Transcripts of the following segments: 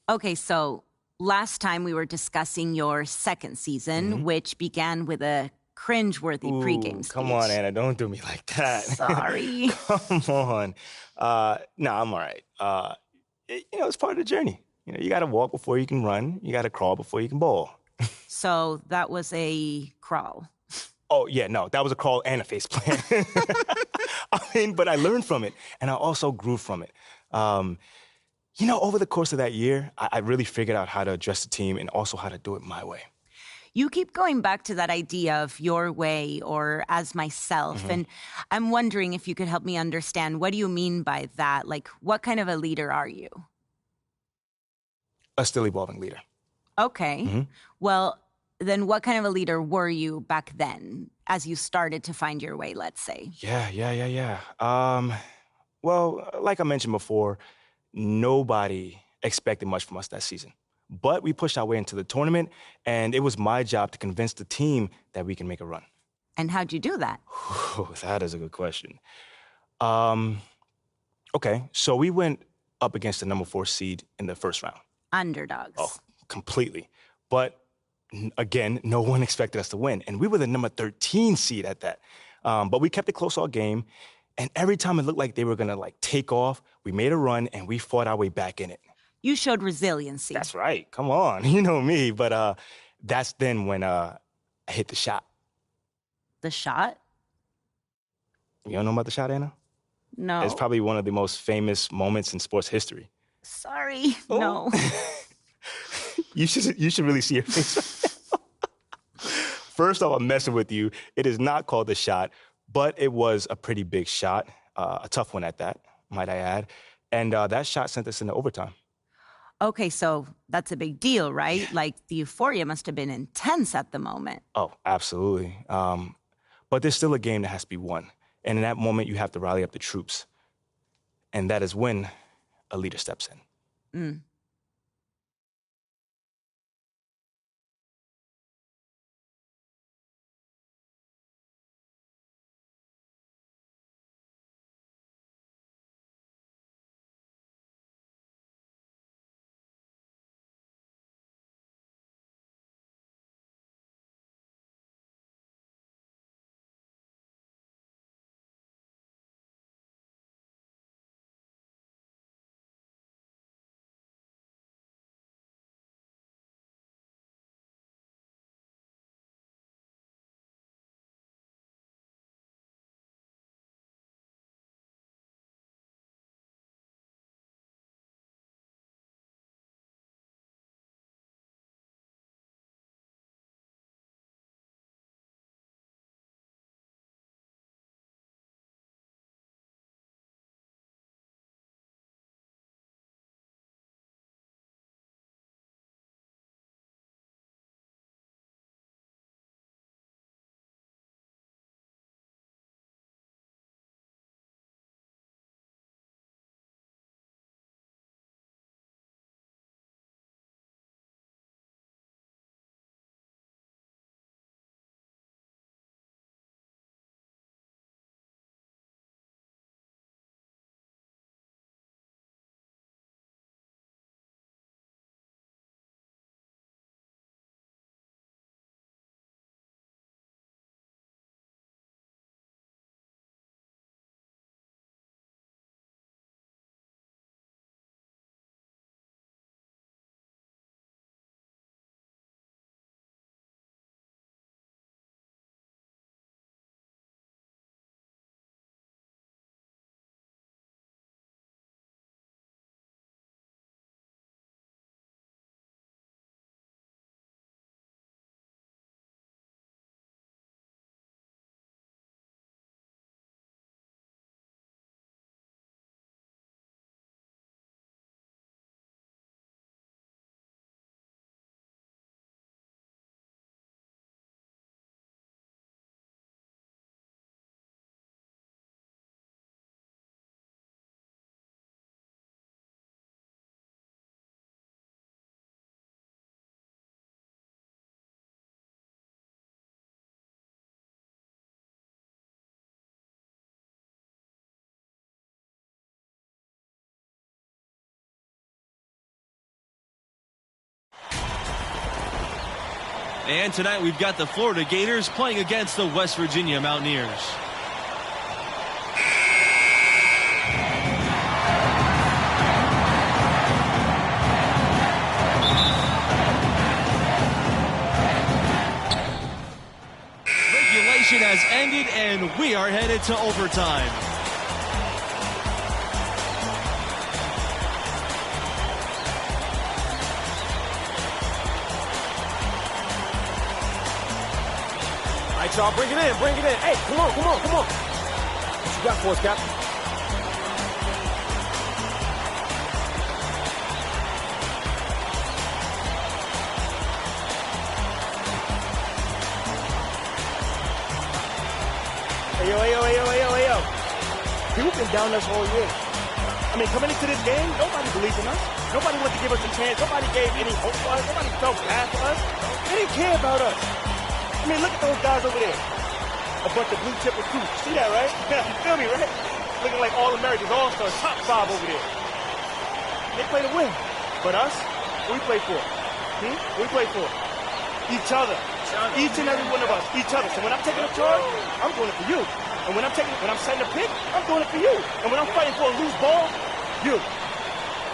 Okay, so last time we were discussing your second season, which began with a cringeworthy pregame speech. Come on, Anna, don't do me like that. Sorry. Come on. No, I'm all right. It's part of the journey. You got to walk before you can run. You got to crawl before you can bowl. So that was a crawl. Oh, yeah, no, that was a crawl and a face plant. But I learned from it, and I also grew from it. Over the course of that year, I really figured out how to address the team and also how to do it my way. You keep going back to that idea of your way or as myself, and I'm wondering if you could help me understand, what do you mean by that? Like, what kind of a leader are you? A still evolving leader. Okay. Well, then what kind of a leader were you back then as you started to find your way, let's say? Yeah. Well, like I mentioned before, nobody expected much from us that season. But we pushed our way into the tournament, and it was my job to convince the team that we can make a run. And how'd you do that? That is a good question. Okay, so we went up against the number 4 seed in the first round. Underdogs. Oh, completely. But again, no one expected us to win. And we were the number 13 seed at that. But we kept it close all game. And every time it looked like they were going to take off, we made a run and we fought our way back in it. You showed resiliency. That's right. Come on. You know me. But that's then when I hit the shot. The shot? You don't know about the shot, Anna? No. It's probably one of the most famous moments in sports history. Sorry. Oh. No. You should really see your face. First off, I'm messing with you. It is not called the shot, but it was a pretty big shot, a tough one at that, might I add. And that shot sent us into overtime. Okay, so that's a big deal, right? Like, the euphoria must have been intense at the moment. Oh, absolutely. But there's still a game that has to be won. And in that moment, you have to rally up the troops. And that is when a leader steps in. And tonight we've got the Florida Gators playing against the West Virginia Mountaineers. Regulation has ended and we are headed to overtime. All right, y'all, bring it in, bring it in. Hey, come on, come on, come on. What you got for us, Captain? Hey, yo, hey, yo, hey, yo, hey, yo, hey, yo. People been down us all year. I mean, coming into this game, nobody believed in us. Nobody wanted to give us a chance. Nobody gave any hope for us. Nobody felt bad for us. They didn't care about us. I mean, look at those guys over there. A bunch of blue chip recruits. See that, right? You feel me, right? Looking like All-Americans, All-Stars, top 5 over there. They play to win. But us, what we play for? What we play for? Each other. Each and every one of us. Each other. So when I'm taking a charge, I'm doing it for you. And when I'm setting a pick, I'm doing it for you. And when I'm fighting for a loose ball, you.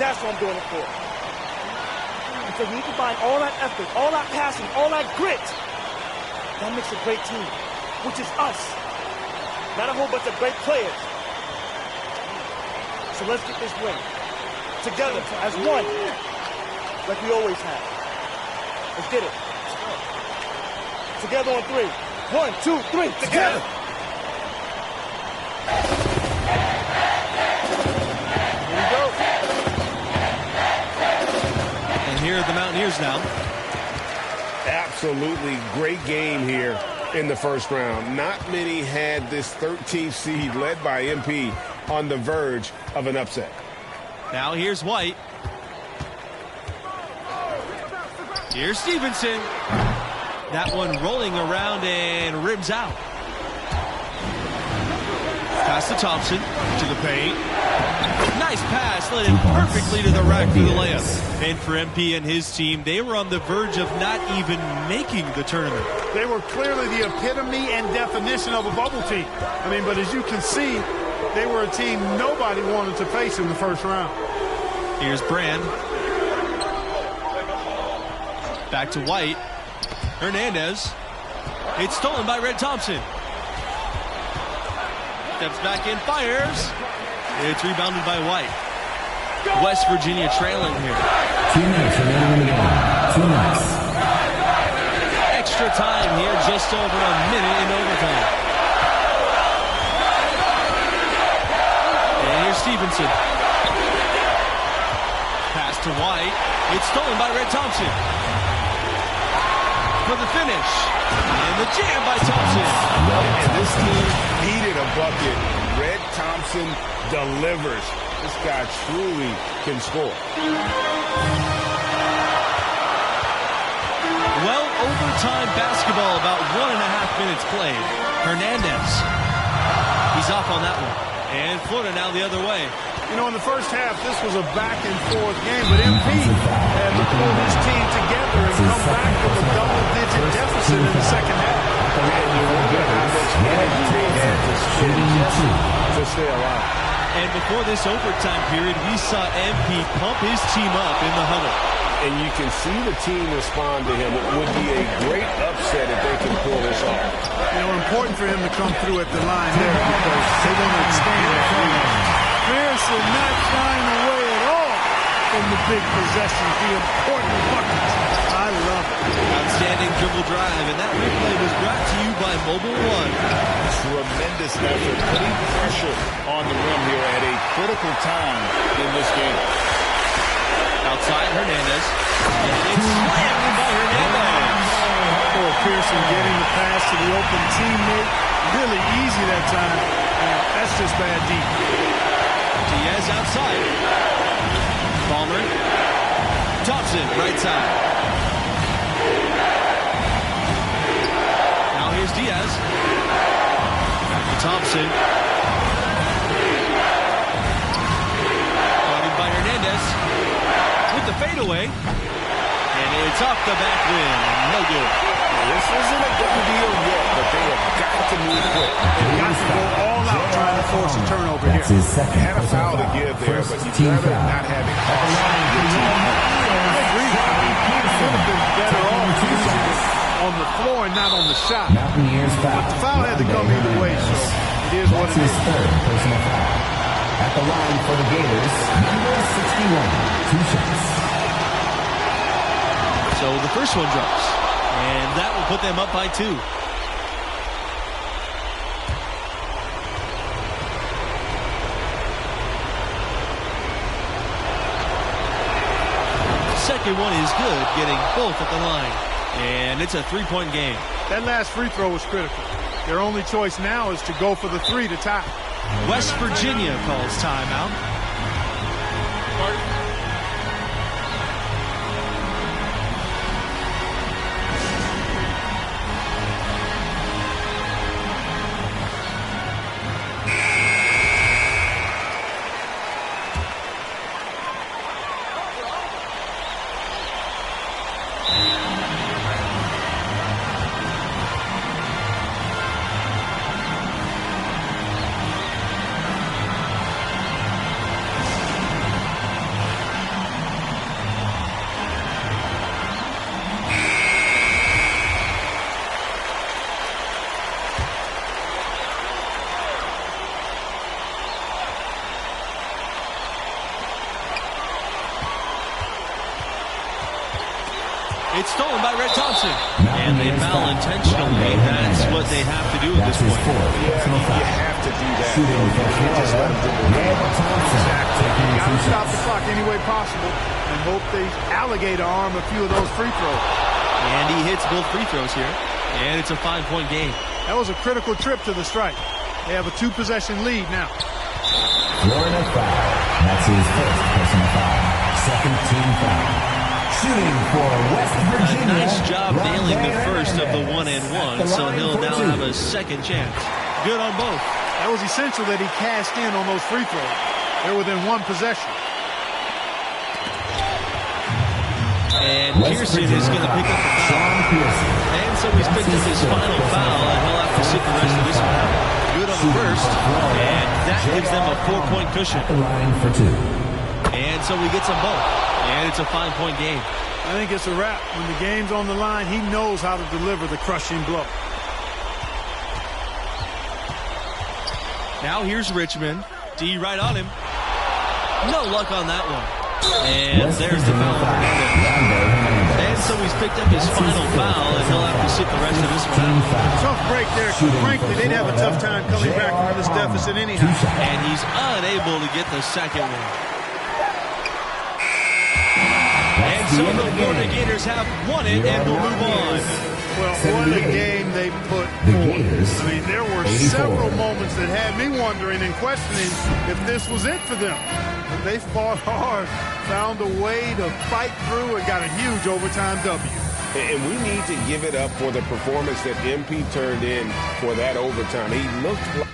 That's what I'm doing it for. And so we need to combine all that effort, all that passion, all that grit. That makes a great team, which is us. Not a whole bunch of great players. So let's get this win. Together, as one. Like we always have. Let's get it. Together on 3. 1, 2, 3, together! Here we go. And here are the Mountaineers now. Absolutely great game here in the first round. Not many had this 13th seed led by MP on the verge of an upset. Now here's White. Here's Stevenson. That one rolling around and rims out. Pass to Thompson to the paint. Nice pass, led it perfectly to the rack for the layup. And for MP and his team, they were on the verge of not even making the tournament. They were clearly the epitome and definition of a bubble team. I mean, but as you can see, they were a team nobody wanted to face in the first round. Here's Brand. Back to White. Hernandez. It's stolen by Red Thompson. Steps back in, fires. It's rebounded by White. West Virginia trailing here. 2 minutes remaining in the game. 2 minutes. Extra time here, just over a minute in overtime. And here's Stevenson. Pass to White. It's stolen by Red Thompson. For the finish. And the jam by Thompson. And this team needed a bucket. Red Thompson delivers. This guy truly can score. Well, overtime basketball, about 1.5 minutes played. Hernandez. He's off on that one. And Florida now the other way. You know, in the first half, this was a back-and-forth game, but MP had to pull his team together and come back with a double-digit deficit in the second half. And you wonder how much energy they had to spend to stay alive. And before this overtime period, we saw MP pump his team up in the huddle. And you can see the team respond to him. It would be a great upset if they can pull this off. You know, important for him to come through at the line there because they want to expand the program. Pearson not shying away at all from the big possessions, the important buckets. I love it. Outstanding dribble drive, and that replay was brought to you by Mobile One. Tremendous effort, putting pressure on the rim here at a critical time in this game. Outside Hernandez, and it's slammed by Hernandez. Oh, Pearson getting the pass to the open teammate. Really easy that time. That's just bad deep. Diaz outside. Palmer. Thompson, right side. Now here's Diaz. Back to Thompson. Guarded by Hernandez. With the fadeaway. And it's off the back rim. No good. This isn't a done deal yet, but they have got to move quick. They've got to go all out trying to force a turnover here. That's his second Had a foul to give there, but you'd rather not have it cost your team. I agree. He could have been better off using it on the floor and not on the shot. Mountaineers foul. But the foul had to come either way, so it is what That's it his is. third personal foul. At the line for the Gators, number 61, 2 shots. So the first one drops, and that will put them up by 2. Second one is good, getting both at the line. And it's a 3-point game. That last free throw was critical. Their only choice now is to go for the 3 to tie. West Virginia calls timeout. It's stolen by Red Thompson. And they foul intentionally. That's what they have to do at this point. You have to do that. You can't just let them do it. Exactly. You got to stop the clock any way possible and hope they alligator arm a few of those free throws. And he hits both free throws here. And it's a 5-point game. That was a critical trip to the strike. They have a 2-possession lead now. Florida foul. That's his first personal foul. Second team foul. Shooting for West Virginia. Nice job nailing the first of the 1-and-1, so he'll now have a second chance. Good on both. That was essential that he cashed in on those free throws. They're within 1 possession. And Pearson is going to pick up the foul. And so he's picked up his final foul, and he'll have to sit the rest of this one out. Good on the first, and that gives them a 4-point cushion. At the line for 2. And so he gets them both. And it's a 5-point game. I think it's a wrap. When the game's on the line, he knows how to deliver the crushing blow. Now here's Richmond. D right on him. No luck on that one. And there's the foul. And so he's picked up his final foul, and he'll have to sit the rest of this one out. Tough break there, because frankly, they'd have a tough time coming back from this deficit anyhow. And he's unable to get the second one. And so the Florida Gators have won it and will move on. Well, what a game they put forth. I mean, there were several moments that had me wondering and questioning if this was it for them. But they fought hard, found a way to fight through, and got a huge overtime W. And we need to give it up for the performance that MP turned in for that overtime. He looked like...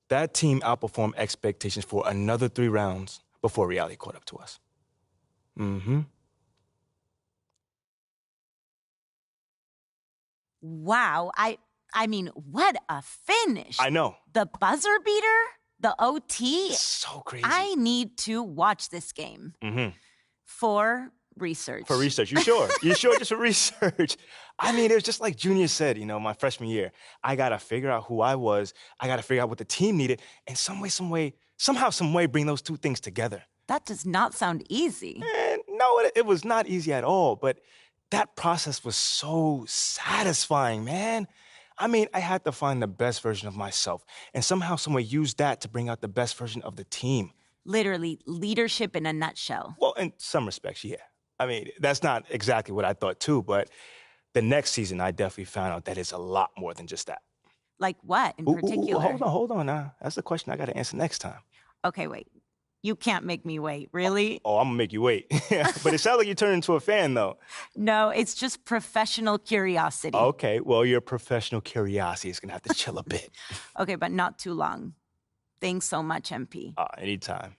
That team outperformed expectations for another 3 rounds before reality caught up to us. Wow, I mean, what a finish. I know. The buzzer beater, the OT. So crazy. I need to watch this game for research. For research. You sure? You sure just for research? I mean, it was just like Junior said, my freshman year. I got to figure out who I was. I got to figure out what the team needed. And somehow, some way, bring those two things together. That does not sound easy. And no, it was not easy at all. But that process was so satisfying, man. I mean, I had to find the best version of myself. And somehow, some way, use that to bring out the best version of the team. Literally, leadership in a nutshell. Well, in some respects, yeah. I mean, that's not exactly what I thought, too. But the next season, I definitely found out that it's a lot more than just that. Like what in particular? Hold on now. That's the question I got to answer next time. Okay, wait. You can't make me wait, really? Oh, I'm going to make you wait. But it sounds like you turned into a fan, though. No, it's just professional curiosity. Okay, well, your professional curiosity is going to have to chill a bit. Okay, but not too long. Thanks so much, MP. Anytime.